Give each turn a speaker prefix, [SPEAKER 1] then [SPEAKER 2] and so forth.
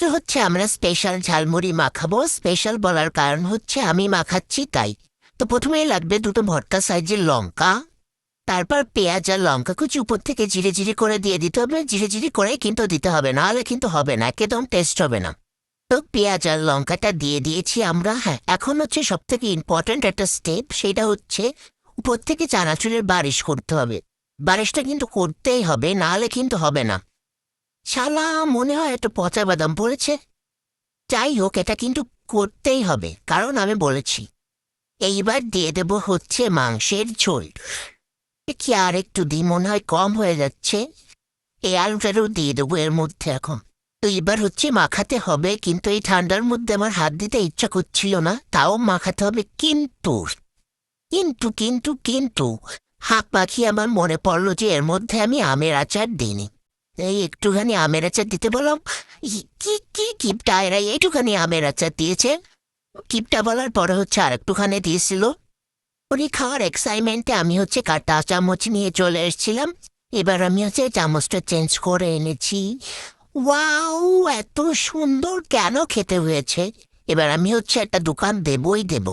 [SPEAKER 1] আজকে হচ্ছে আমরা স্পেশাল ঝালমুড়ি মাখাবো। স্পেশাল বলার কারণ হচ্ছে আমি মাখাচ্ছি তাই। তো প্রথমেই লাগবে দুটো ভর্তা সাইজের লঙ্কা, তারপর পেঁয়াজ আর লঙ্কা কুচি উপর থেকে জিরে জিরে করে দিয়ে দিতে হবে। জিরে জিরে করে কিন্তু দিতে হবে, নাহলে কিন্তু হবে না, একদম টেস্ট হবে না। তো পেঁয়াজ আর লঙ্কাটা দিয়ে দিয়েছি আমরা। হ্যাঁ, এখন হচ্ছে সব থেকে ইম্পর্ট্যান্ট একটা স্টেপ, সেটা হচ্ছে উপর থেকে চানাচুরের বারিশ করতে হবে। বারিশটা কিন্তু করতেই হবে, নাহলে কিন্তু হবে না। শালা, মনে হয় একটা পচা বাদাম পড়েছে। যাই হোক, এটা কিন্তু করতেই হবে, কারণ আমি বলেছি। এইবার দিয়ে দেব হচ্ছে মাংসের ঝোল। কি আর একটু দিই, মনে হয় কম হয়ে যাচ্ছে। এই আলুটারও দিয়ে দেবো এর মধ্যে এখন। তো এবার হচ্ছে মাখাতে হবে, কিন্তু এই ঠান্ডার মধ্যে আমার হাত দিতে ইচ্ছা করছিল না, তাও মাখাতে হবে। কিন্তু কিন্তু কিন্তু কিন্তু হাত মাখিয়ে আমার মনে পড়লো যে এর মধ্যে আমি আমের আচার দিইনি। এই একটুখানি আমের আচার দিতে বললাম। কি কি কিপটা এরা এইটুখানি আমের আচার দিয়েছে। কিপটা বলার পরে হচ্ছে আর একটুখানি দিয়েছিল। উনি খাওয়ার এক্সাইটমেন্টে আমি হচ্ছে কাঁটা চামচ নিয়ে চলে এসেছিলাম। এবার আমি হচ্ছে চামচটা চেঞ্জ করে এনেছি। ওয়াও, এত সুন্দর কেন খেতে হয়েছে। এবার আমি হচ্ছে একটা দোকান দেবই দেব।